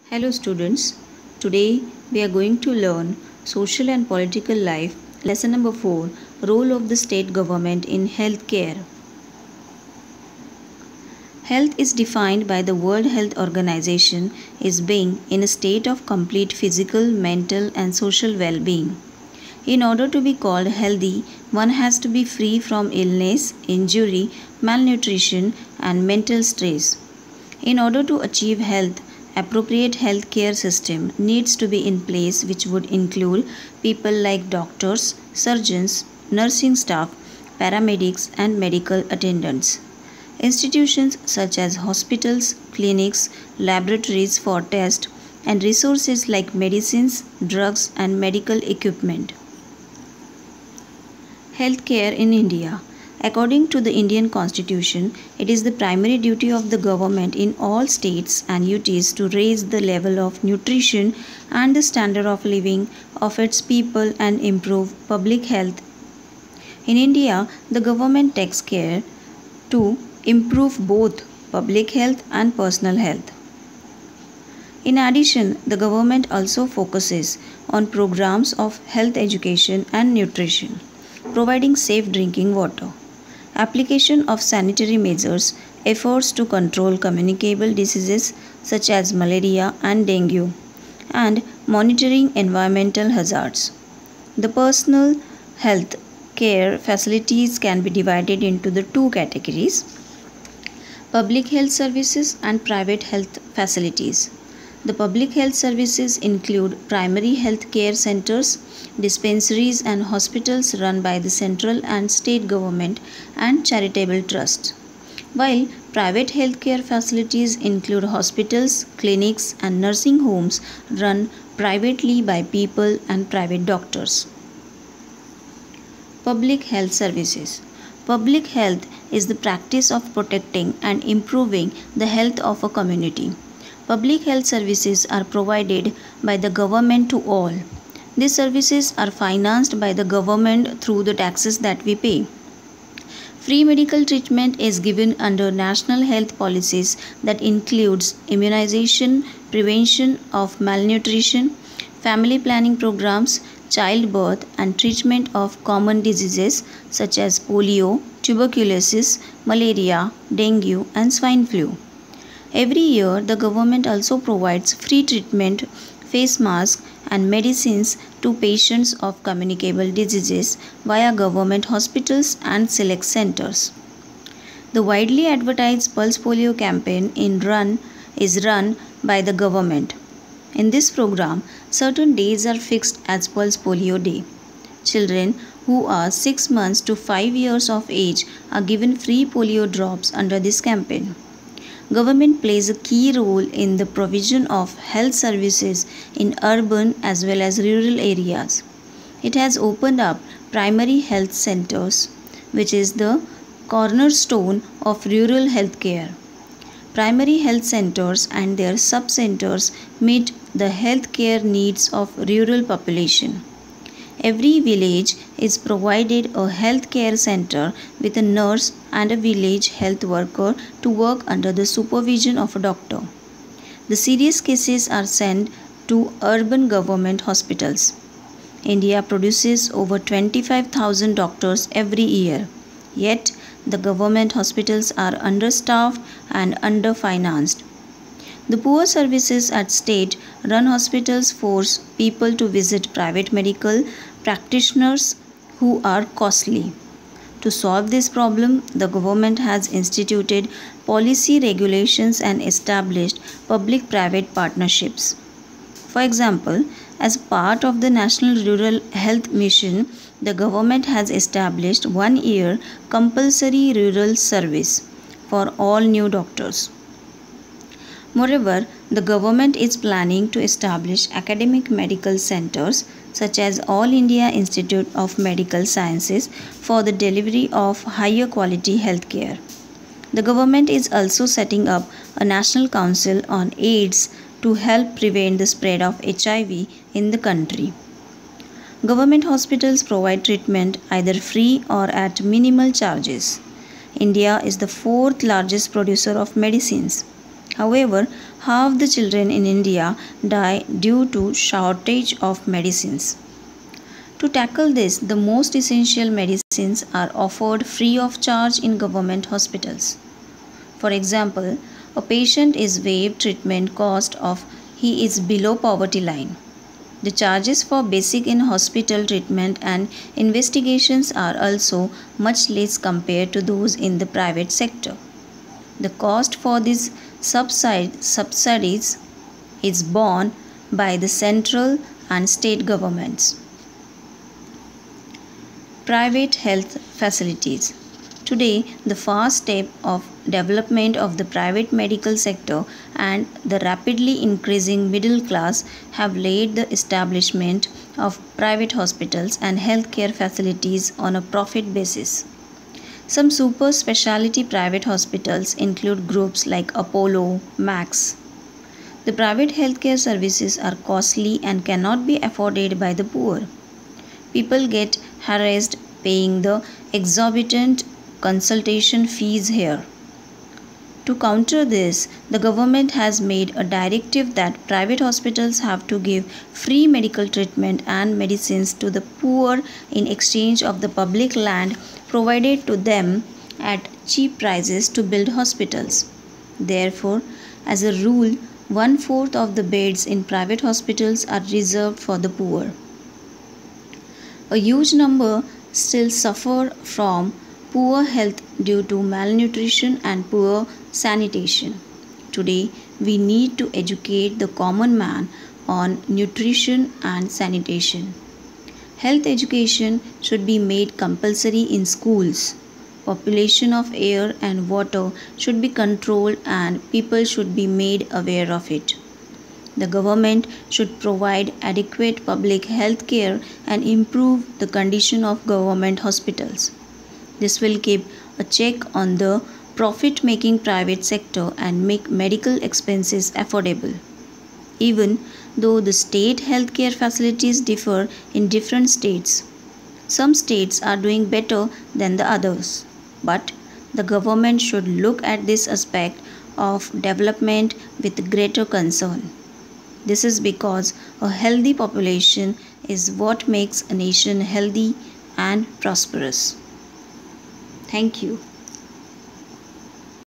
Hello students, today we are going to learn Social and Political Life, lesson number 4, Role of the State Government in Healthcare. Health is defined by the World Health Organization as being in a state of complete physical, mental and social well-being. In order to be called healthy, one has to be free from illness, injury, malnutrition and mental stress. In order to achieve health, appropriate healthcare system needs to be in place, which would include people like doctors, surgeons, nursing staff, paramedics and medical attendants. Institutions such as hospitals, clinics, laboratories for tests and resources like medicines, drugs and medical equipment. Healthcare in India. According to the Indian Constitution, it is the primary duty of the government in all states and UTs to raise the level of nutrition and the standard of living of its people and improve public health. In India, the government takes care to improve both public health and personal health. In addition, the government also focuses on programs of health education and nutrition, providing safe drinking water, application of sanitary measures, efforts to control communicable diseases such as malaria and dengue, and monitoring environmental hazards. The personal health care facilities can be divided into the two categories: public health services and private health facilities. The public health services include primary health care centers, dispensaries and hospitals run by the central and state government and charitable trusts, while private healthcare facilities include hospitals, clinics and nursing homes run privately by people and private doctors. Public health services. Public health is the practice of protecting and improving the health of a community. Public health services are provided by the government to all. These services are financed by the government through the taxes that we pay. Free medical treatment is given under national health policies that includes immunization, prevention of malnutrition, family planning programs, childbirth and treatment of common diseases such as polio, tuberculosis, malaria, dengue and swine flu. Every year, the government also provides free treatment, face masks and medicines to patients of communicable diseases via government hospitals and select centers. The widely advertised Pulse Polio campaign is run by the government. In this program, certain days are fixed as Pulse Polio Day. Children who are 6 months to 5 years of age are given free polio drops under this campaign. Government plays a key role in the provision of health services in urban as well as rural areas. It has opened up primary health centers, which is the cornerstone of rural health care. Primary health centers and their sub-centers meet the health care needs of rural population. Every village is provided a health care center with a nurse and a village health worker to work under the supervision of a doctor. The serious cases are sent to urban government hospitals. India produces over 25,000 doctors every year. Yet, the government hospitals are understaffed and underfinanced. The poor services at state-run hospitals force people to visit private medical practitioners who are costly. To solve this problem, the government has instituted policy regulations and established public-private partnerships. For example, as part of the National Rural Health Mission, the government has established 1-year compulsory rural service for all new doctors. Moreover, the government is planning to establish academic medical centers such as All India Institute of Medical Sciences for the delivery of higher quality healthcare. The government is also setting up a National Council on AIDS to help prevent the spread of HIV in the country. Government hospitals provide treatment either free or at minimal charges. India is the 4th largest producer of medicines. However, half the children in India die due to shortage of medicines. To tackle this, the most essential medicines are offered free of charge in government hospitals. For example, a patient is waived treatment cost if he is below poverty line. The charges for basic in-hospital treatment and investigations are also much less compared to those in the private sector. The cost for these subsidies is borne by the central and state governments. Private health facilities. Today, the fast step of development of the private medical sector and the rapidly increasing middle class have laid the establishment of private hospitals and healthcare facilities on a profit basis. Some super specialty private hospitals include groups like Apollo, Max. The private healthcare services are costly and cannot be afforded by the poor. People get harassed paying the exorbitant consultation fees here. To counter this, the government has made a directive that private hospitals have to give free medical treatment and medicines to the poor in exchange of the public land provided to them at cheap prices to build hospitals. Therefore, as a rule, 1/4 of the beds in private hospitals are reserved for the poor. A huge number still suffer from poor health due to malnutrition and poor sanitation. Today, we need to educate the common man on nutrition and sanitation. Health education should be made compulsory in schools. Population of air and water should be controlled and people should be made aware of it. The government should provide adequate public health care and improve the condition of government hospitals. This will keep a check on the profit-making private sector and make medical expenses affordable. Even though the state healthcare facilities differ in different states, some states are doing better than the others. But the government should look at this aspect of development with greater concern. This is because a healthy population is what makes a nation healthy and prosperous. Thank you.